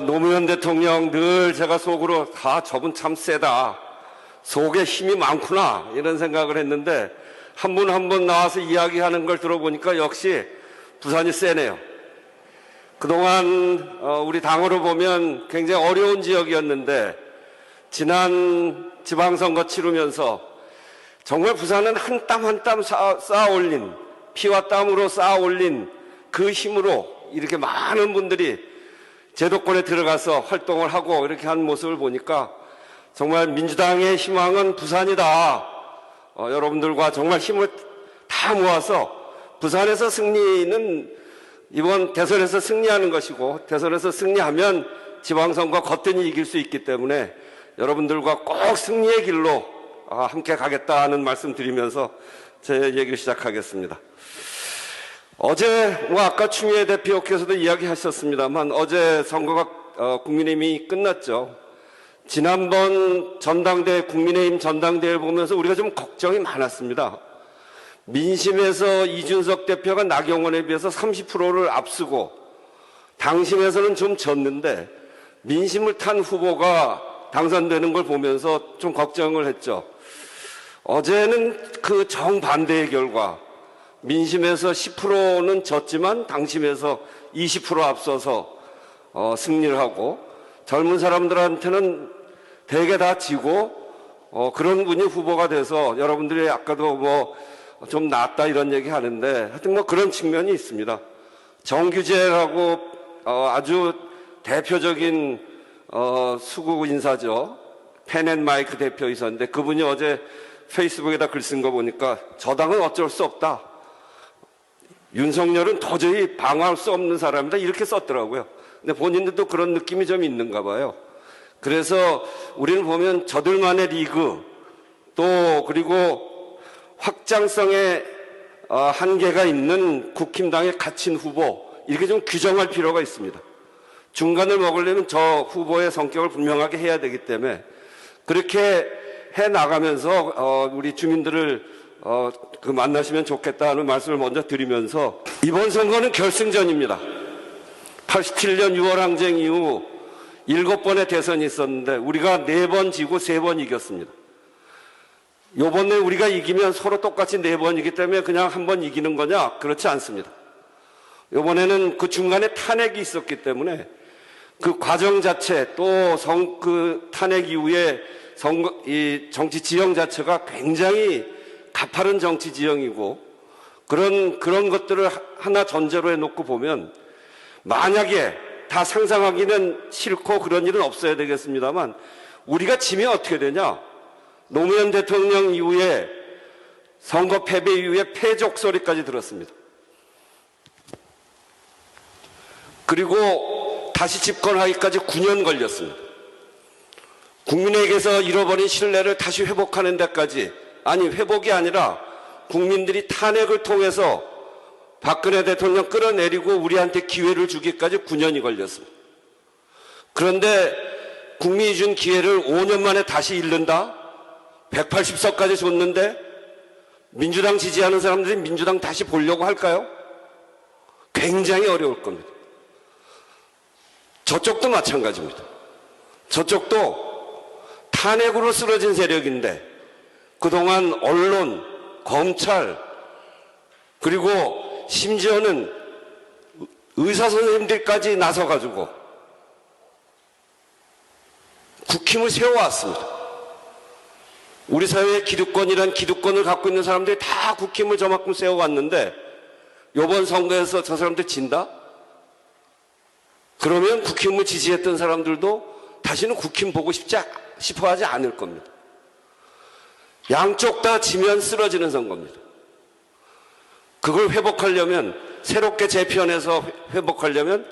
노무현 대통령 늘 제가 속으로 저분 참 세다. 속에 힘이 많구나. 이런 생각을 했는데 한 분 한 분 나와서 이야기하는 걸 들어보니까 역시 부산이 세네요. 그동안 우리 당으로 보면 굉장히 어려운 지역이었는데 지난 지방선거 치르면서 정말 부산은 한 땀 한 땀 쌓아 올린, 피와 땀으로 쌓아 올린 그 힘으로 이렇게 많은 분들이 제도권에 들어가서 활동을 하고 이렇게 한 모습을 보니까 정말 민주당의 희망은 부산이다. 여러분들과 정말 힘을 다 모아서 부산에서 승리는 이번 대선에서 승리하는 것이고, 대선에서 승리하면 지방선거 거뜬히 이길 수 있기 때문에 여러분들과 꼭 승리의 길로 함께 가겠다는 말씀 드리면서 제 얘기를 시작하겠습니다. 어제 아까 추미애 대표께서도 이야기하셨습니다만 어제 선거가 국민의힘이 끝났죠. 지난번 국민의힘 전당대회를 보면서 우리가 좀 걱정이 많았습니다. 민심에서 이준석 대표가 나경원에 비해서 30%를 앞서고 당심에서는 좀 졌는데 민심을 탄 후보가 당선되는 걸 보면서 좀 걱정을 했죠. 어제는 그 정반대의 결과, 민심에서 10%는 졌지만 당심에서 20% 앞서서 승리를 하고 젊은 사람들한테는 대개 다 지고 그런 분이 후보가 돼서 여러분들이 아까도 좀 낫다 이런 얘기 하는데 하여튼 그런 측면이 있습니다. 정규재라고 아주 대표적인 수구 인사죠. 펜앤마이크 대표이사인데 그분이 어제 페이스북에다 글 쓴 거 보니까 저 당은 어쩔 수 없다. 윤석열은 도저히 방어할 수 없는 사람이다. 이렇게 썼더라고요. 근데 본인들도 그런 느낌이 좀 있는가 봐요. 그래서 우리는 보면 저들만의 리그 또 그리고 확장성의 한계가 있는 국힘당의 갇힌 후보 이렇게 좀 규정할 필요가 있습니다. 중간을 먹으려면 저 후보의 성격을 분명하게 해야 되기 때문에 그렇게 해 나가면서 우리 주민들을 만나시면 좋겠다는 말씀을 먼저 드리면서 이번 선거는 결승전입니다. 87년 6월 항쟁 이후 7번의 대선이 있었는데 우리가 4번 지고 3번 이겼습니다. 요번에 우리가 이기면 서로 똑같이 4번이기 때문에 그냥 한 번 이기는 거냐? 그렇지 않습니다. 요번에는 그 중간에 탄핵이 있었기 때문에 그 과정 자체 또 그 탄핵 이후에 이 정치 지형 자체가 굉장히 가파른 정치 지형이고 그런 것들을 하나 전제로 해놓고 보면 만약에 다 상상하기는 싫고 그런 일은 없어야 되겠습니다만 우리가 지면 어떻게 되냐? 노무현 대통령 이후에 선거 패배 이후에 패족 소리까지 들었습니다. 그리고 다시 집권하기까지 9년 걸렸습니다. 국민에게서 잃어버린 신뢰를 다시 회복하는 데까지, 아니 회복이 아니라 국민들이 탄핵을 통해서 박근혜 대통령 끌어내리고 우리한테 기회를 주기까지 9년이 걸렸습니다. 그런데 국민이 준 기회를 5년 만에 다시 잃는다? 180석까지 줬는데 민주당 지지하는 사람들이 민주당 다시 보려고 할까요? 굉장히 어려울 겁니다. 저쪽도 마찬가지입니다. 저쪽도 탄핵으로 쓰러진 세력인데 그동안 언론, 검찰 그리고 심지어는 의사 선생님들까지 나서가지고 국힘을 세워왔습니다. 우리 사회의 기득권이란 기득권을 갖고 있는 사람들이 다 국힘을 저만큼 세워왔는데 이번 선거에서 저 사람들 진다? 그러면 국힘을 지지했던 사람들도 다시는 국힘 보고 싶어 하지 않을 겁니다. 양쪽 다 지면 쓰러지는 선거입니다. 그걸 회복하려면 새롭게 재편해서 회복하려면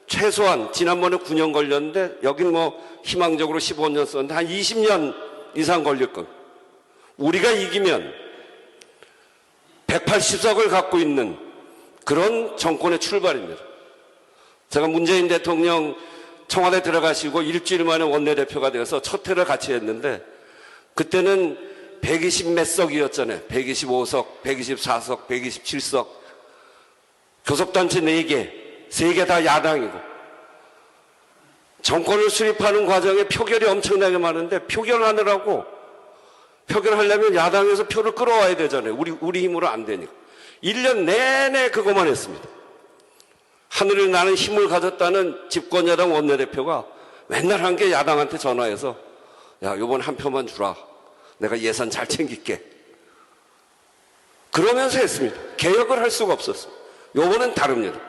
최소한 지난번에 9년 걸렸는데 여긴 희망적으로 15년 썼는데 한 20년 이상 걸릴 겁니다. 우리가 이기면 180석을 갖고 있는 그런 정권의 출발입니다. 제가 문재인 대통령 청와대 들어가시고 일주일 만에 원내대표가 되어서 첫 회를 같이 했는데 그때는 120 몇 석이었잖아요. 125석, 124석, 127석. 교섭단체 4개, 3개 다 야당이고. 정권을 수립하는 과정에 표결이 엄청나게 많은데 표결하느라고 표결하려면 야당에서 표를 끌어와야 되잖아요. 우리 힘으로 안 되니까. 1년 내내 그것만 했습니다. 하늘을 나는 힘을 가졌다는 집권여당 원내대표가 맨날 한 게 야당한테 전화해서 야, 요번 한 표만 주라. 내가 예산 잘 챙길게. 그러면서 했습니다. 개혁을 할 수가 없었습니다. 요번엔 다릅니다.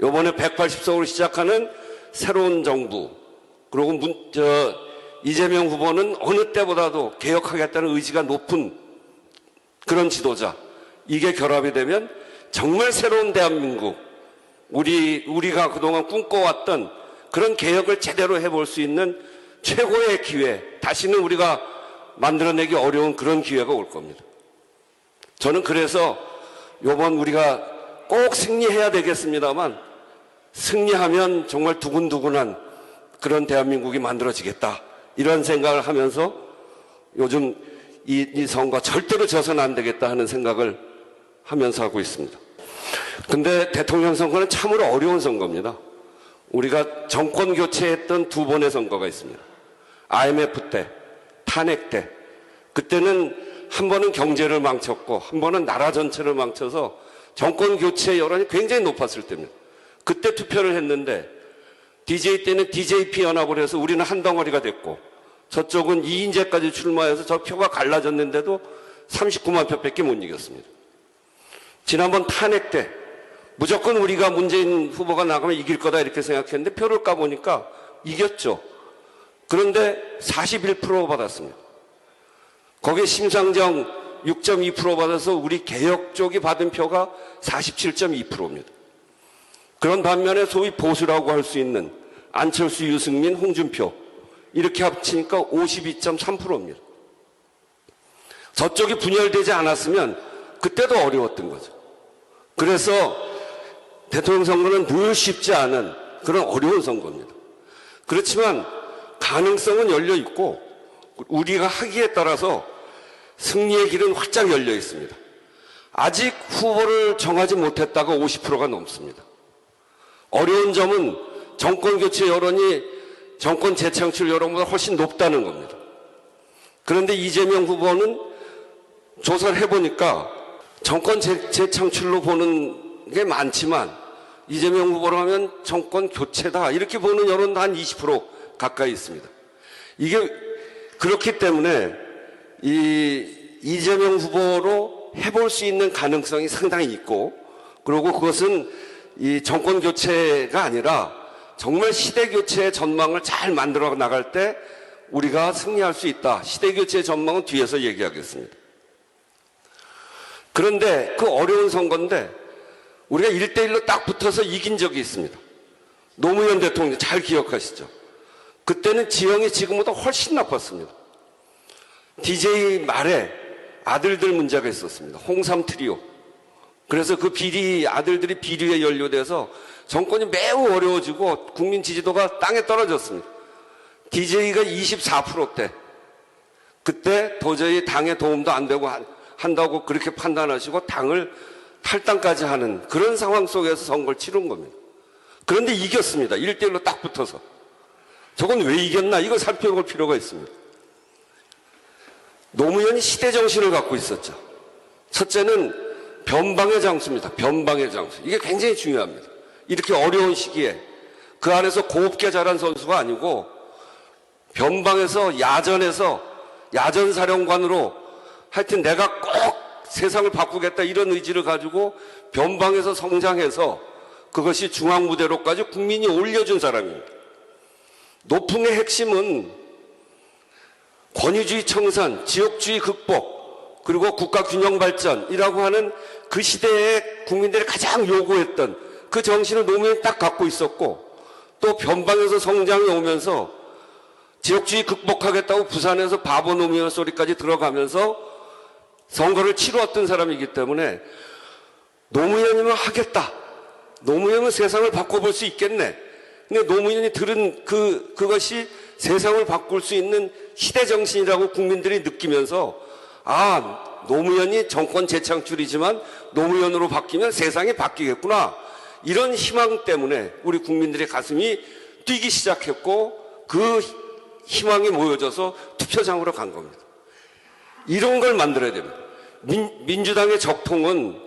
요번에 180석으로 시작하는 새로운 정부, 그리고 이재명 후보는 어느 때보다도 개혁하겠다는 의지가 높은 그런 지도자. 이게 결합이 되면 정말 새로운 대한민국, 우리가 그동안 꿈꿔왔던 그런 개혁을 제대로 해볼 수 있는 최고의 기회, 다시는 우리가 만들어내기 어려운 그런 기회가 올 겁니다. 저는 그래서 요번 우리가 꼭 승리해야 되겠습니다만 승리하면 정말 두근두근한 그런 대한민국이 만들어지겠다. 이런 생각을 하면서 요즘 이 선거 절대로 져서는 안 되겠다 하는 생각을 하면서 하고 있습니다. 근데 대통령 선거는 참으로 어려운 선거입니다. 우리가 정권 교체했던 두 번의 선거가 있습니다. IMF 때, 탄핵 때. 그때는 한 번은 경제를 망쳤고 한 번은 나라 전체를 망쳐서 정권 교체 여론이 굉장히 높았을 때입니다. 그때 투표를 했는데 DJ 때는 DJP 연합을 해서 우리는 한 덩어리가 됐고 저쪽은 이인재까지 출마해서 저 표가 갈라졌는데도 39만 표밖에 못 이겼습니다. 지난번 탄핵 때 무조건 우리가 문재인 후보가 나가면 이길 거다 이렇게 생각했는데 표를 까보니까 이겼죠. 그런데 41% 받았습니다. 거기에 심상정 6.2% 받아서 우리 개혁 쪽이 받은 표가 47.2%입니다. 그런 반면에 소위 보수라고 할 수 있는 안철수, 유승민, 홍준표 이렇게 합치니까 52.3%입니다. 저쪽이 분열되지 않았으면 그때도 어려웠던 거죠. 그래서 대통령 선거는 늘 쉽지 않은 그런 어려운 선거입니다. 그렇지만 가능성은 열려 있고 우리가 하기에 따라서 승리의 길은 활짝 열려 있습니다. 아직 후보를 정하지 못했다가 50%가 넘습니다. 어려운 점은 정권 교체 여론이 정권 재창출 여론보다 훨씬 높다는 겁니다. 그런데 이재명 후보는 조사를 해보니까 정권 재창출로 보는 게 많지만 이재명 후보로 하면 정권 교체다 이렇게 보는 여론도 한 20% 가까이 있습니다. 이게 그렇기 때문에 이재명 후보로 해볼 수 있는 가능성이 상당히 있고 그리고 그것은 이 정권 교체가 아니라 정말 시대 교체의 전망을 잘 만들어 나갈 때 우리가 승리할 수 있다. 시대 교체의 전망은 뒤에서 얘기하겠습니다. 그런데 그 어려운 선거인데 우리가 1대1로 딱 붙어서 이긴 적이 있습니다. 노무현 대통령 잘 기억하시죠? 그때는 지형이 지금보다 훨씬 나빴습니다. DJ 말에 아들들 문제가 있었습니다. 홍삼 트리오. 그래서 그 아들들이 비리에 연루돼서 정권이 매우 어려워지고 국민 지지도가 땅에 떨어졌습니다. DJ가 24%대. 그때 도저히 당에 도움도 안 되고 한다고 그렇게 판단하시고 당을 탈당까지 하는 그런 상황 속에서 선거를 치른 겁니다. 그런데 이겼습니다. 1대1로 딱 붙어서. 저건 왜 이겼나? 이걸 살펴볼 필요가 있습니다. 노무현이 시대정신을 갖고 있었죠. 첫째는 변방의 장수입니다. 변방의 장수. 이게 굉장히 중요합니다. 이렇게 어려운 시기에 그 안에서 곱게 자란 선수가 아니고 변방에서 야전사령관으로 하여튼 내가 꼭 세상을 바꾸겠다 이런 의지를 가지고 변방에서 성장해서 그것이 중앙무대로까지 국민이 올려준 사람입니다. 노풍의 핵심은 권위주의 청산, 지역주의 극복, 그리고 국가균형 발전이라고 하는 그 시대에 국민들이 가장 요구했던 그 정신을 노무현이 딱 갖고 있었고 또 변방에서 성장이 오면서 지역주의 극복하겠다고 부산에서 바보 노무현 소리까지 들어가면서 선거를 치루었던 사람이기 때문에 노무현이면 하겠다. 노무현은 세상을 바꿔볼 수 있겠네. 근데 노무현이 들은 그것이 세상을 바꿀 수 있는 시대정신이라고 국민들이 느끼면서 노무현이 정권 재창출이지만 노무현으로 바뀌면 세상이 바뀌겠구나. 이런 희망 때문에 우리 국민들의 가슴이 뛰기 시작했고 그 희망이 모여져서 투표장으로 간 겁니다. 이런 걸 만들어야 됩니다. 민주당의 적통은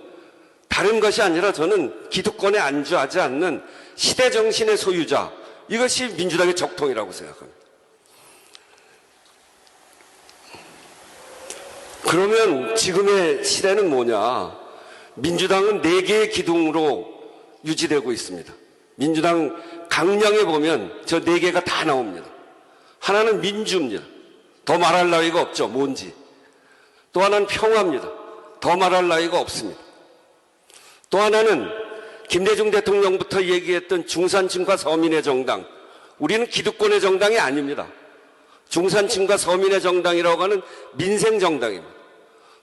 다른 것이 아니라 저는 기득권에 안주하지 않는 시대정신의 소유자, 이것이 민주당의 적통이라고 생각합니다. 그러면 지금의 시대는 뭐냐? 민주당은 4개의 기둥으로 유지되고 있습니다. 민주당 강령에 보면 저 4개가 다 나옵니다. 하나는 민주입니다. 더 말할 나위가 없죠. 뭔지. 또 하나는 평화입니다. 더 말할 나위가 없습니다. 또 하나는 김대중 대통령부터 얘기했던 중산층과 서민의 정당. 우리는 기득권의 정당이 아닙니다. 중산층과 서민의 정당이라고 하는 민생 정당입니다.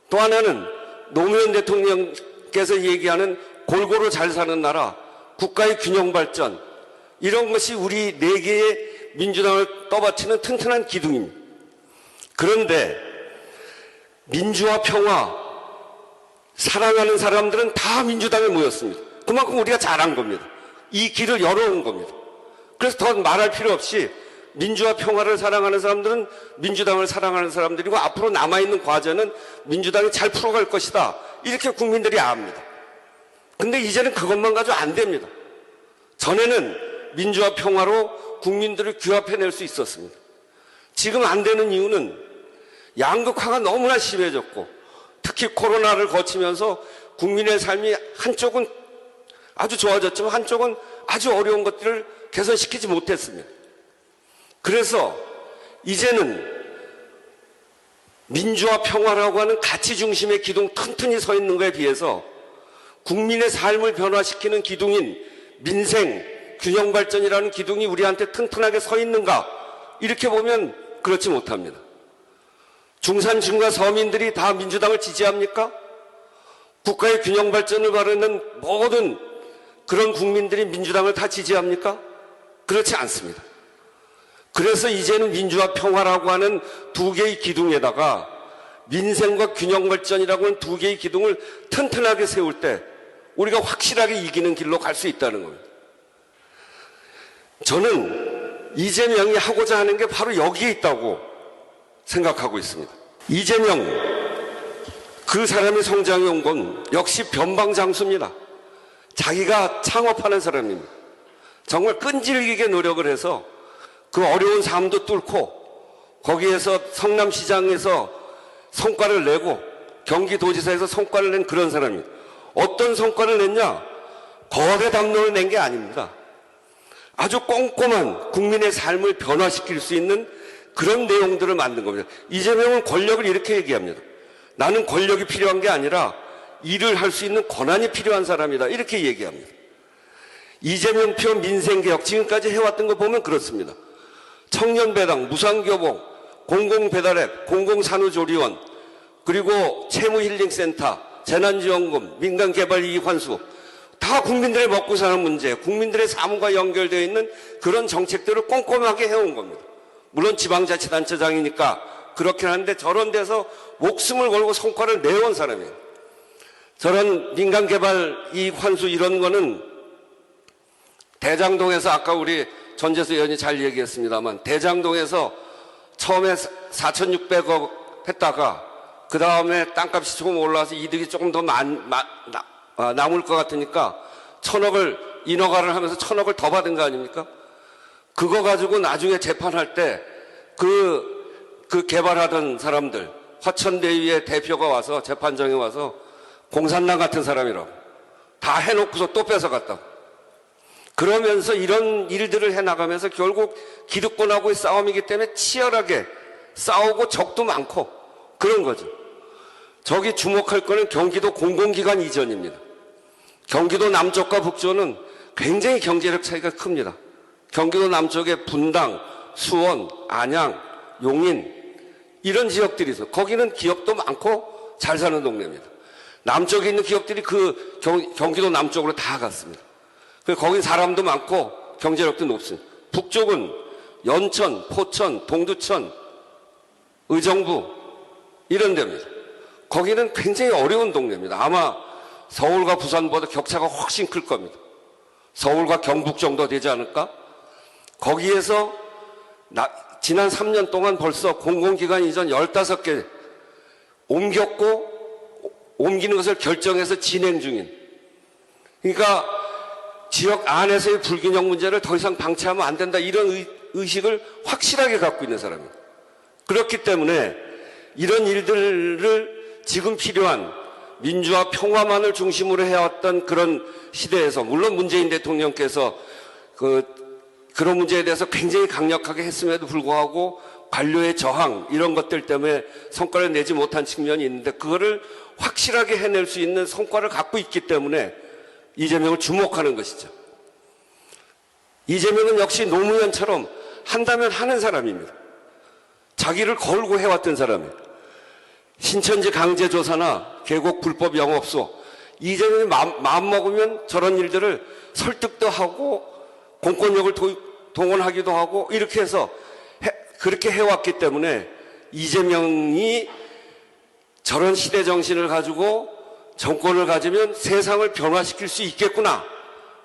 또 하나는 노무현 대통령께서 얘기하는 골고루 잘 사는 나라, 국가의 균형 발전, 이런 것이 우리 4개의 민주당을 떠받치는 튼튼한 기둥입니다. 그런데 민주화, 평화, 사랑하는 사람들은 다 민주당에 모였습니다. 그만큼 우리가 잘한 겁니다. 이 길을 열어온 겁니다. 그래서 더 말할 필요 없이 민주화, 평화를 사랑하는 사람들은 민주당을 사랑하는 사람들이고 앞으로 남아있는 과제는 민주당이 잘 풀어갈 것이다. 이렇게 국민들이 압니다. 근데 이제는 그것만 가지고 안 됩니다. 전에는 민주화, 평화로 국민들을 규합해낼 수 있었습니다. 지금 안 되는 이유는 양극화가 너무나 심해졌고 특히 코로나를 거치면서 국민의 삶이 한쪽은 아주 좋아졌지만 한쪽은 아주 어려운 것들을 개선시키지 못했습니다. 그래서 이제는 민주화, 평화라고 하는 가치 중심의 기둥 튼튼히 서 있는 것에 비해서 국민의 삶을 변화시키는 기둥인 민생, 균형 발전이라는 기둥이 우리한테 튼튼하게 서 있는가? 이렇게 보면 그렇지 못합니다. 중산층과 서민들이 다 민주당을 지지합니까? 국가의 균형 발전을 바라는 모든 그런 국민들이 민주당을 다 지지합니까? 그렇지 않습니다. 그래서 이제는 민주화, 평화라고 하는 2개의 기둥에다가 민생과 균형 발전이라고 하는 2개의 기둥을 튼튼하게 세울 때 우리가 확실하게 이기는 길로 갈 수 있다는 겁니다. 저는 이재명이 하고자 하는 게 바로 여기에 있다고 생각하고 있습니다. 이재명, 그 사람의 성장해 온 건 역시 변방장수입니다. 자기가 창업하는 사람입니다. 정말 끈질기게 노력을 해서 그 어려운 삶도 뚫고 거기에서 성남시장에서 성과를 내고 경기도지사에서 성과를 낸 그런 사람입니다. 어떤 성과를 냈냐? 거대 담론을 낸 게 아닙니다. 아주 꼼꼼한 국민의 삶을 변화시킬 수 있는 그런 내용들을 만든 겁니다. 이재명은 권력을 이렇게 얘기합니다. 나는 권력이 필요한 게 아니라 일을 할 수 있는 권한이 필요한 사람이다. 이렇게 얘기합니다. 이재명표 민생개혁 지금까지 해왔던 거 보면 그렇습니다. 청년배당, 무상교복, 공공배달앱, 공공산후조리원, 그리고 채무힐링센터, 재난지원금, 민간개발이익 환수, 다 국민들의 먹고 사는 문제, 국민들의 삶과 연결되어 있는 그런 정책들을 꼼꼼하게 해온 겁니다. 물론 지방자치단체장이니까 그렇긴 한데 저런 데서 목숨을 걸고 성과를 내온 사람이에요. 저런 민간개발이익 환수 이런 거는 대장동에서 아까 우리 전재수 의원이 잘 얘기했습니다만 대장동에서 처음에 4,600억 했다가 그 다음에 땅값이 조금 올라와서 이득이 조금 더 남을 것 같으니까 1,000억을 인허가를 하면서 1,000억을 더 받은 거 아닙니까? 그거 가지고 나중에 재판할 때 그 개발하던 사람들 화천대유의 대표가 와서 재판정에 와서 공산당 같은 사람이라고 다 해놓고서 또 뺏어갔다고. 그러면서 이런 일들을 해나가면서 결국 기득권하고의 싸움이기 때문에 치열하게 싸우고 적도 많고 그런 거죠. 저기 주목할 거는 경기도 공공기관 이전입니다. 경기도 남쪽과 북쪽은 굉장히 경제력 차이가 큽니다. 경기도 남쪽에 분당, 수원, 안양, 용인 이런 지역들이 있어요. 거기는 기업도 많고 잘 사는 동네입니다. 남쪽에 있는 기업들이 그 경기도 남쪽으로 다 갔습니다. 거긴 사람도 많고 경제력도 높습니다. 북쪽은 연천, 포천, 동두천, 의정부 이런 데입니다. 거기는 굉장히 어려운 동네입니다. 아마 서울과 부산보다 격차가 훨씬 클 겁니다. 서울과 경북 정도 되지 않을까? 거기에서 지난 3년 동안 벌써 공공기관 이전 15개 옮겼고 옮기는 것을 결정해서 진행 중인, 그러니까 지역 안에서의 불균형 문제를 더 이상 방치하면 안 된다, 이런 의식을 확실하게 갖고 있는 사람입니다. 그렇기 때문에 이런 일들을 지금 필요한 민주화 평화만을 중심으로 해왔던 그런 시대에서, 물론 문재인 대통령께서 그런 문제에 대해서 굉장히 강력하게 했음에도 불구하고 관료의 저항 이런 것들 때문에 성과를 내지 못한 측면이 있는데, 그거를 확실하게 해낼 수 있는 성과를 갖고 있기 때문에 이재명을 주목하는 것이죠. 이재명은 역시 노무현처럼 한다면 하는 사람입니다. 자기를 걸고 해왔던 사람이에요. 신천지 강제조사나 계곡 불법 영업소, 이재명이 마음 먹으면 저런 일들을 설득도 하고 공권력을 동원하기도 하고 이렇게 해서 그렇게 해왔기 때문에 이재명이 저런 시대 정신을 가지고 정권을 가지면 세상을 변화시킬 수 있겠구나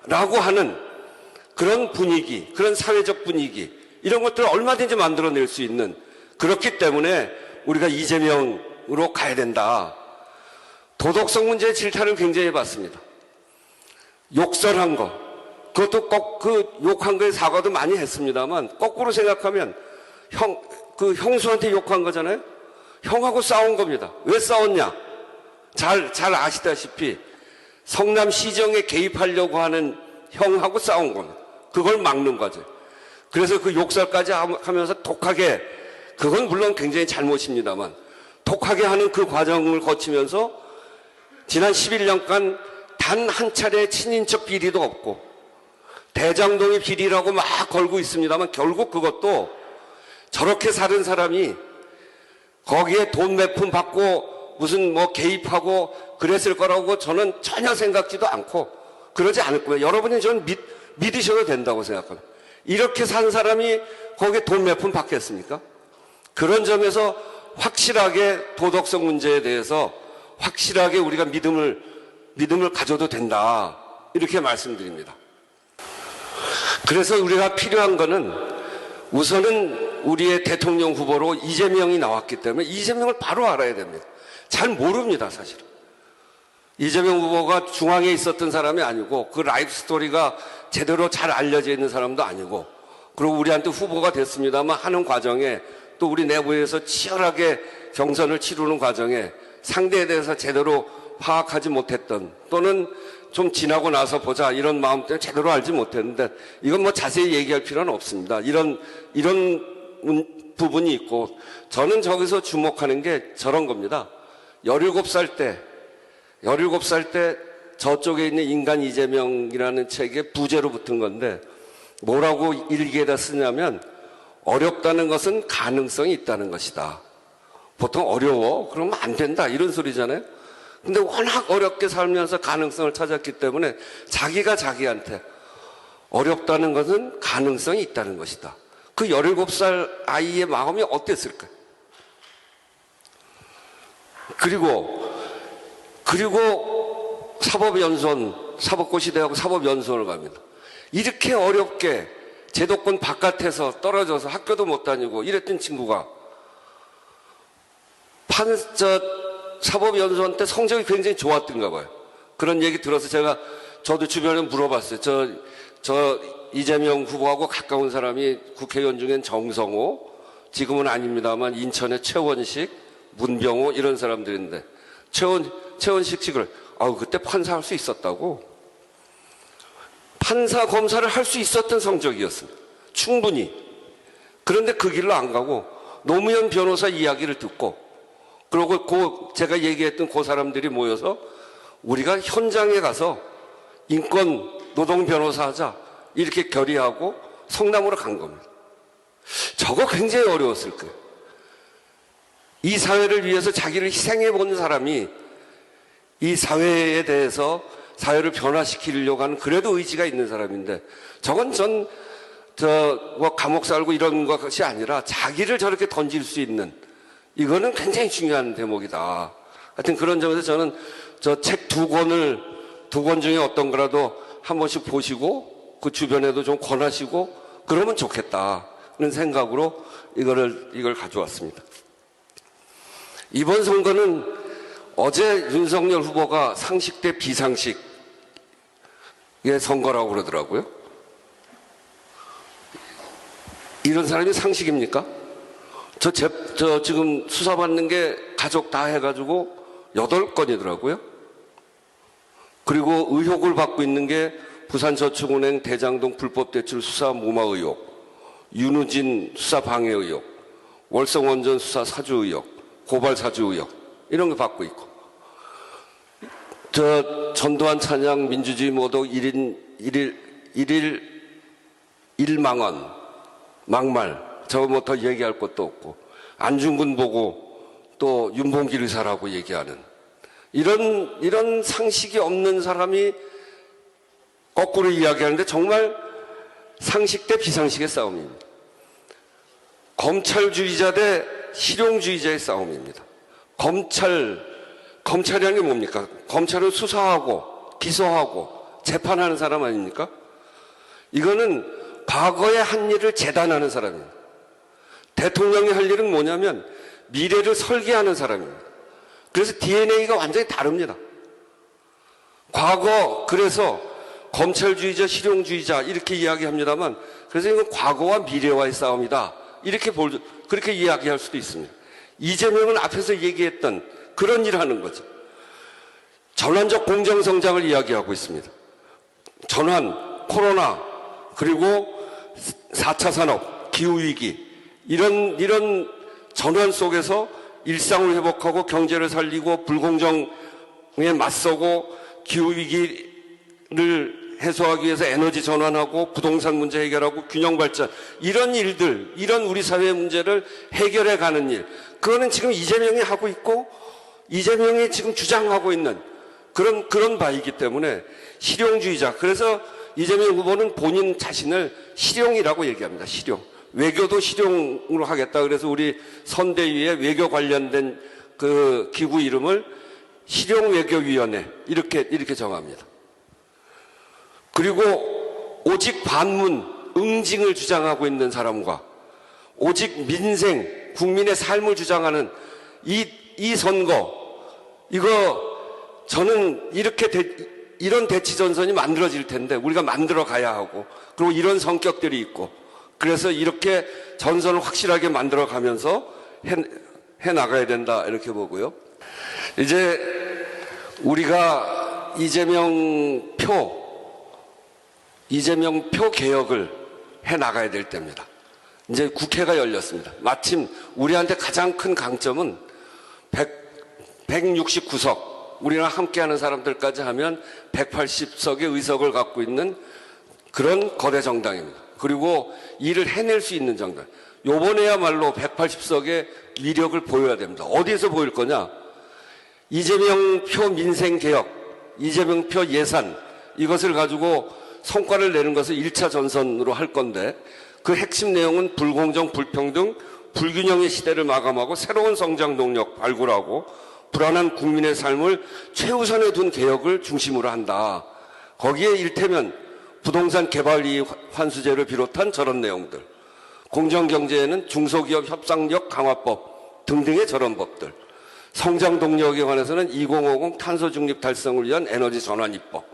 라고 하는 그런 분위기, 그런 사회적 분위기, 이런 것들을 얼마든지 만들어낼 수 있는, 그렇기 때문에 우리가 이재명으로 가야 된다. 도덕성 문제의 질타를 굉장히 해봤습니다. 욕설한 거, 그것도 꼭 그 욕한 거에 사과도 많이 했습니다만, 거꾸로 생각하면 형수한테 욕한 거잖아요. 형하고 싸운 겁니다. 왜 싸웠냐? 잘 아시다시피 성남 시정에 개입하려고 하는 형하고 싸운 겁니다. 그걸 막는 거죠. 그래서 그 욕설까지 하면서 독하게, 그건 물론 굉장히 잘못입니다만, 독하게 하는 그 과정을 거치면서 지난 11년간 단 한 차례 친인척 비리도 없고 대장동의 비리라고 막 걸고 있습니다만, 결국 그것도 저렇게 사는 사람이 거기에 돈 몇 푼 받고 무슨 뭐 개입하고 그랬을 거라고 저는 전혀 생각지도 않고 그러지 않을 거예요. 여러분이 저는 믿으셔도 된다고 생각합니다. 이렇게 산 사람이 거기에 돈 몇 푼 받겠습니까? 그런 점에서 확실하게 도덕성 문제에 대해서 확실하게 우리가 믿음을 가져도 된다, 이렇게 말씀드립니다. 그래서 우리가 필요한 거는 우선은 우리의 대통령 후보로 이재명이 나왔기 때문에 이재명을 바로 알아야 됩니다. 잘 모릅니다, 사실은. 이재명 후보가 중앙에 있었던 사람이 아니고 그 라이프 스토리가 제대로 잘 알려져 있는 사람도 아니고, 그리고 우리한테 후보가 됐습니다만 하는 과정에 또 우리 내부에서 치열하게 경선을 치르는 과정에 상대에 대해서 제대로 파악하지 못했던, 또는 좀 지나고 나서 보자 이런 마음 때문에 제대로 알지 못했는데, 이건 뭐 자세히 얘기할 필요는 없습니다. 이런 부분이 있고, 저는 저기서 주목하는 게 저런 겁니다. 17살 때 저쪽에 있는 인간 이재명이라는 책에 부제로 붙은 건데, 뭐라고 일기에다 쓰냐면, 어렵다는 것은 가능성이 있다는 것이다. 보통 어려워? 그러면 안 된다, 이런 소리잖아요. 근데 워낙 어렵게 살면서 가능성을 찾았기 때문에 자기가 자기한테 어렵다는 것은 가능성이 있다는 것이다. 그 17살 아이의 마음이 어땠을까요? 그리고 사법고시대하고 사법연수원을 갑니다. 이렇게 어렵게 제도권 바깥에서 떨어져서 학교도 못 다니고 이랬던 친구가 사법연수원 때 성적이 굉장히 좋았던가 봐요. 그런 얘기 들어서 저도 주변에 물어봤어요. 저 이재명 후보하고 가까운 사람이 국회의원 중엔 정성호, 지금은 아닙니다만 인천의 최원식, 문병호 이런 사람들인데, 최원식 측을 그때 판사할 수 있었다고. 판사 검사를 할 수 있었던 성적이었습니다. 충분히. 그런데 그 길로 안 가고 노무현 변호사 이야기를 듣고, 그리고 제가 얘기했던 그 사람들이 모여서 우리가 현장에 가서 인권 노동 변호사 하자, 이렇게 결의하고 성남으로 간 겁니다. 저거 굉장히 어려웠을 거예요. 이 사회를 위해서 자기를 희생해 본 사람이 이 사회에 대해서 사회를 변화시키려고 하는 그래도 의지가 있는 사람인데, 저건 뭐 감옥 살고 이런 것이 아니라 자기를 저렇게 던질 수 있는, 이거는 굉장히 중요한 대목이다. 하여튼 그런 점에서 저는 저 책 두 권 중에 어떤 거라도 한 번씩 보시고 그 주변에도 좀 권하시고 그러면 좋겠다는 생각으로 이걸 가져왔습니다. 이번 선거는 어제 윤석열 후보가 상식 대 비상식의 선거라고 그러더라고요. 이런 사람이 상식입니까? 저 지금 수사받는 게 가족 다 해가지고 8건이더라고요. 그리고 의혹을 받고 있는 게 부산저축은행 대장동 불법대출 수사 무마 의혹, 윤우진 수사 방해 의혹, 월성원전 수사 사주 의혹, 고발 사주 의혹, 이런 거 받고 있고. 전두환 찬양 민주주의 모독 1일 1망언, 막말, 저거 뭐 더 얘기할 것도 없고, 안중근 보고 또 윤봉길 의사라고 얘기하는 이런 상식이 없는 사람이 거꾸로 이야기하는데 정말 상식 대 비상식의 싸움입니다. 검찰주의자 대 실용주의자의 싸움입니다. 검찰이라는 게 뭡니까? 검찰은 수사하고 기소하고 재판하는 사람 아닙니까? 이거는 과거에 한 일을 재단하는 사람입니다. 대통령이 할 일은 뭐냐면 미래를 설계하는 사람입니다. 그래서 DNA가 완전히 다릅니다. 그래서 검찰주의자, 실용주의자 이렇게 이야기합니다만, 그래서 이건 과거와 미래와의 싸움이다. 그렇게 이야기할 수도 있습니다. 이재명은 앞에서 얘기했던 그런 일을 하는 거죠. 전환적 공정성장을 이야기하고 있습니다. 전환, 코로나, 그리고 4차 산업, 기후위기, 이런 전환 속에서 일상을 회복하고 경제를 살리고 불공정에 맞서고 기후위기를 해소하기 위해서 에너지 전환하고 부동산 문제 해결하고 균형 발전, 이런 일들, 이런 우리 사회의 문제를 해결해 가는 일, 그거는 지금 이재명이 하고 있고 이재명이 지금 주장하고 있는 그런 바이기 때문에 실용주의자. 그래서 이재명 후보는 본인 자신을 실용이라고 얘기합니다. 실용. 외교도 실용으로 하겠다. 그래서 우리 선대위에 외교 관련된 그 기구 이름을 실용외교위원회 이렇게 정합니다. 그리고 오직 반문, 응징을 주장하고 있는 사람과 오직 민생, 국민의 삶을 주장하는 이 선거, 이거 저는 이런 대치전선이 만들어질 텐데 우리가 만들어 가야 하고, 그리고 이런 성격들이 있고, 그래서 이렇게 전선을 확실하게 만들어 가면서 해 나가야 된다, 이렇게 보고요. 이제 우리가 이재명 표 개혁을 해 나가야 될 때입니다. 이제 국회가 열렸습니다. 마침 우리한테 가장 큰 강점은 169석, 우리랑 함께하는 사람들까지 하면 180석의 의석을 갖고 있는 그런 거대 정당입니다. 그리고 일을 해낼 수 있는 정당. 요번에야말로 180석의 위력을 보여야 됩니다. 어디에서 보일 거냐? 이재명 표 민생개혁, 이재명 표 예산, 이것을 가지고 성과를 내는 것을 1차 전선으로 할 건데, 그 핵심 내용은 불공정, 불평등, 불균형의 시대를 마감하고 새로운 성장 동력 발굴하고 불안한 국민의 삶을 최우선에 둔 개혁을 중심으로 한다. 거기에 일테면 부동산 개발이익 환수제를 비롯한 저런 내용들, 공정경제에는 중소기업 협상력 강화법 등등의 저런 법들, 성장 동력에 관해서는 2050 탄소 중립 달성을 위한 에너지 전환 입법,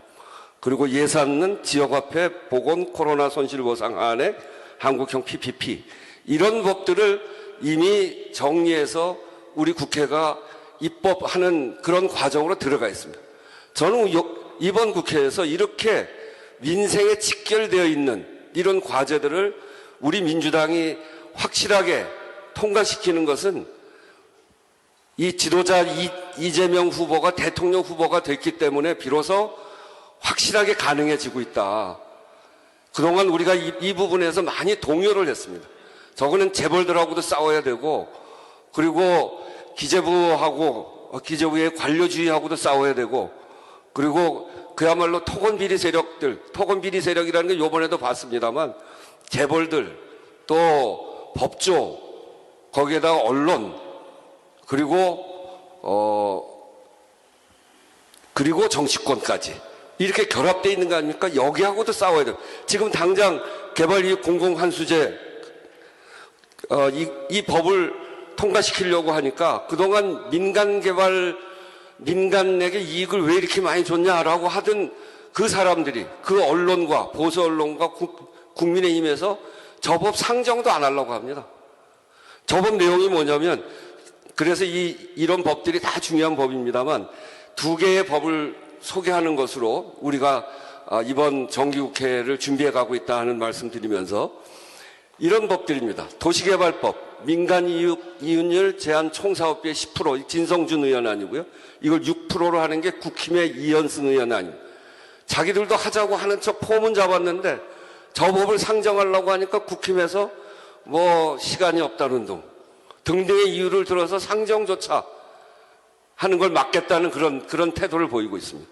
그리고 예산은 지역화폐 보건 코로나 손실보상 안에 한국형 PPP, 이런 법들을 이미 정리해서 우리 국회가 입법하는 그런 과정으로 들어가 있습니다. 저는 이번 국회에서 이렇게 민생에 직결되어 있는 이런 과제들을 우리 민주당이 확실하게 통과시키는 것은 이 지도자 이재명 후보가 대통령 후보가 됐기 때문에 비로소 확실하게 가능해지고 있다. 그동안 우리가 이 부분에서 많이 동요를 했습니다. 저거는 재벌들하고도 싸워야 되고, 그리고 기재부의 관료주의하고도 싸워야 되고, 그리고 그야말로 토건비리 세력이라는 게 요번에도 봤습니다만, 재벌들, 또 법조, 거기에다가 언론, 그리고 정치권까지 이렇게 결합되어 있는 거 아닙니까? 여기하고도 싸워야 돼요. 지금 당장 개발이익 공공환수제 이 법을 통과시키려고 하니까 그동안 민간에게 이익을 왜 이렇게 많이 줬냐라고 하던 그 사람들이 그 언론과 보수 언론과 국민의힘에서 저 법 상정도 안 하려고 합니다. 저 법 내용이 뭐냐면 그래서 이런 법들이 다 중요한 법입니다만 두 개의 법을 소개하는 것으로 우리가 이번 정기국회를 준비해 가고 있다 하는 말씀드리면서 이런 법들입니다. 도시개발법, 민간이윤율 제한 총사업비의 10%, 진성준 의원 아니고요. 이걸 6%로 하는 게 국힘의 이현승 의원 아닙니다. 자기들도 하자고 하는 척 폼은 잡았는데 저 법을 상정하려고 하니까 국힘에서 뭐 시간이 없다는 등등의 이유를 들어서 상정조차 하는 걸 막겠다는 그런 태도를 보이고 있습니다.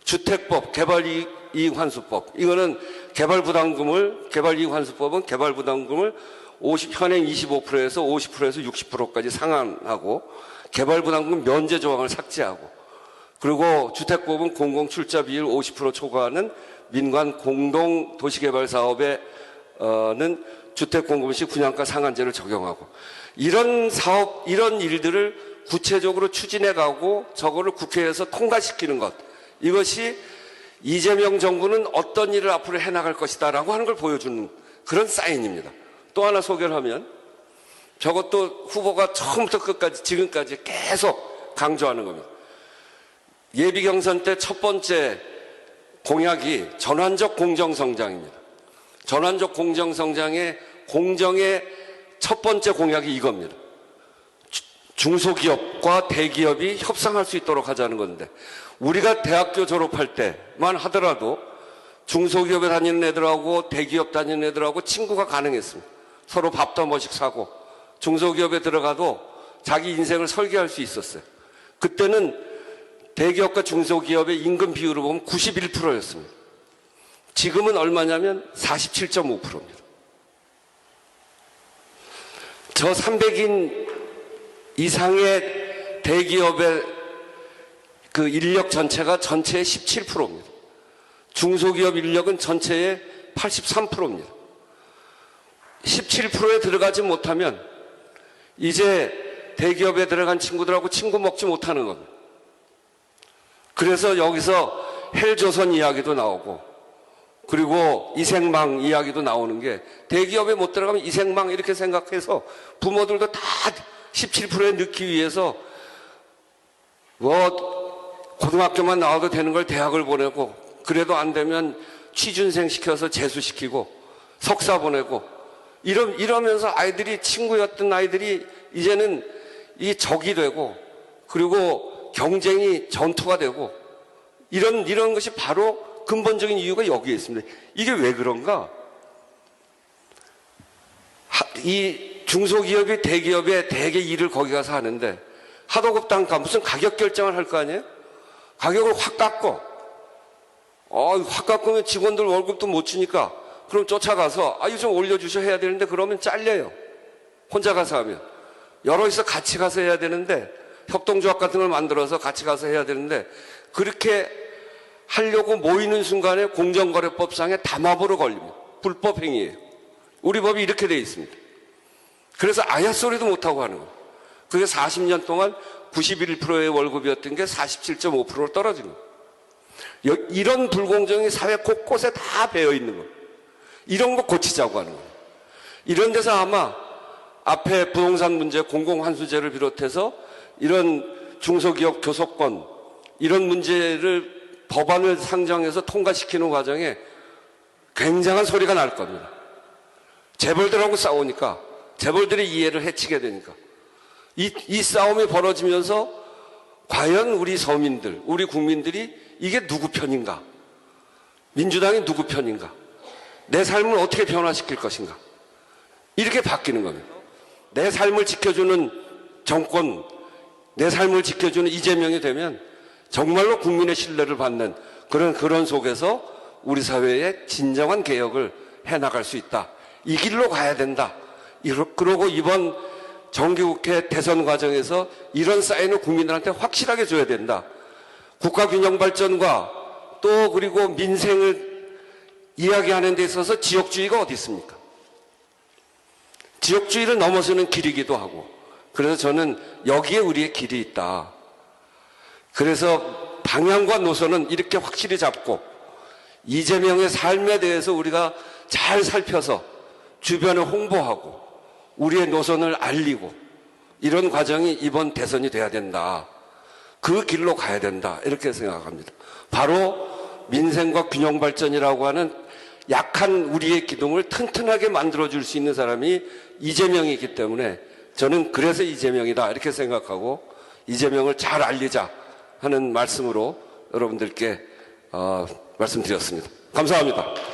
주택법, 개발이익환수법. 이거는 개발이익환수법은 개발부담금을 현행 25%에서 50%에서 60%까지 상한하고 개발부담금 면제 조항을 삭제하고 그리고 주택법은 공공출자 비율 50% 초과하는 민관 공동 도시개발 사업에는 주택공급시 분양가 상한제를 적용하고 이런 일들을 구체적으로 추진해가고 저거를 국회에서 통과시키는 것 이것이 이재명 정부는 어떤 일을 앞으로 해나갈 것이다라고 하는 걸 보여주는 그런 사인입니다. 또 하나 소개를 하면 저것도 후보가 처음부터 끝까지 지금까지 계속 강조하는 겁니다. 예비경선 때 첫 번째 공약이 전환적 공정성장입니다. 전환적 공정성장의 공정의 첫 번째 공약이 이겁니다. 중소기업과 대기업이 협상할 수 있도록 하자는 건데 우리가 대학교 졸업할 때만 하더라도 중소기업에 다니는 애들하고 대기업 다니는 애들하고 친구가 가능했습니다. 서로 밥도 한 번씩 사고 중소기업에 들어가도 자기 인생을 설계할 수 있었어요. 그때는 대기업과 중소기업의 임금 비율을 보면 91%였습니다. 지금은 얼마냐면 47.5%입니다. 저 300인 이상의 대기업의 그 인력 전체가 전체의 17%입니다. 중소기업 인력은 전체의 83%입니다. 17%에 들어가지 못하면 이제 대기업에 들어간 친구들하고 친구 먹지 못하는 겁니다. 그래서 여기서 헬조선 이야기도 나오고 그리고 이생망 이야기도 나오는 게 대기업에 못 들어가면 이생망 이렇게 생각해서 부모들도 다 17%에 넣기 위해서 고등학교만 나와도 되는 걸 대학을 보내고 그래도 안 되면 취준생 시켜서 재수시키고 석사 보내고 이러면서 아이들이 친구였던 아이들이 이제는 이 적이 되고 그리고 경쟁이 전투가 되고 이런 것이 바로 근본적인 이유가 여기에 있습니다. 이게 왜 그런가? 이 중소기업이 대기업에 대개 일을 거기 가서 하는데 하도급 단가 무슨 가격 결정을 할 거 아니에요? 가격을 확 깎고 확 깎으면 직원들 월급도 못 주니까 그럼 쫓아가서 이거 좀 올려주셔 해야 되는데 그러면 잘려요. 혼자 가서 하면. 여럿이서 같이 가서 해야 되는데 협동조합 같은 걸 만들어서 같이 가서 해야 되는데 그렇게 하려고 모이는 순간에 공정거래법상에 담합으로 걸립니다. 불법 행위예요. 우리 법이 이렇게 되어 있습니다. 그래서 아야 소리도 못하고 하는 거예요. 그게 40년 동안 91%의 월급이었던 게 47.5%로 떨어진 거예요. 이런 불공정이 사회 곳곳에 다 배어 있는 거예요. 이런 거 고치자고 하는 거예요. 이런 데서 아마 앞에 부동산 문제, 공공환수제를 비롯해서 이런 중소기업 교섭권 이런 문제를 법안을 상정해서 통과시키는 과정에 굉장한 소리가 날 겁니다. 재벌들하고 싸우니까 재벌들의 이해를 해치게 되니까 이 싸움이 벌어지면서 과연 우리 서민들, 우리 국민들이 이게 누구 편인가? 민주당이 누구 편인가? 내 삶을 어떻게 변화시킬 것인가? 이렇게 바뀌는 겁니다. 내 삶을 지켜주는 정권, 내 삶을 지켜주는 이재명이 되면 정말로 국민의 신뢰를 받는 그런 속에서 우리 사회의 진정한 개혁을 해나갈 수 있다. 이 길로 가야 된다. 그러고 이번 정기국회 대선 과정에서 이런 사인을 국민들한테 확실하게 줘야 된다. 국가균형 발전과 또 그리고 민생을 이야기하는 데 있어서 지역주의가 어디 있습니까? 지역주의를 넘어서는 길이기도 하고, 그래서 저는 여기에 우리의 길이 있다. 그래서 방향과 노선은 이렇게 확실히 잡고 이재명의 삶에 대해서 우리가 잘 살펴서 주변에 홍보하고 우리의 노선을 알리고 이런 과정이 이번 대선이 돼야 된다. 그 길로 가야 된다. 이렇게 생각합니다. 바로 민생과 균형 발전이라고 하는 약한 우리의 기둥을 튼튼하게 만들어줄 수 있는 사람이 이재명이기 때문에 저는 그래서 이재명이다. 이렇게 생각하고 이재명을 잘 알리자 하는 말씀으로 여러분들께 말씀드렸습니다. 감사합니다.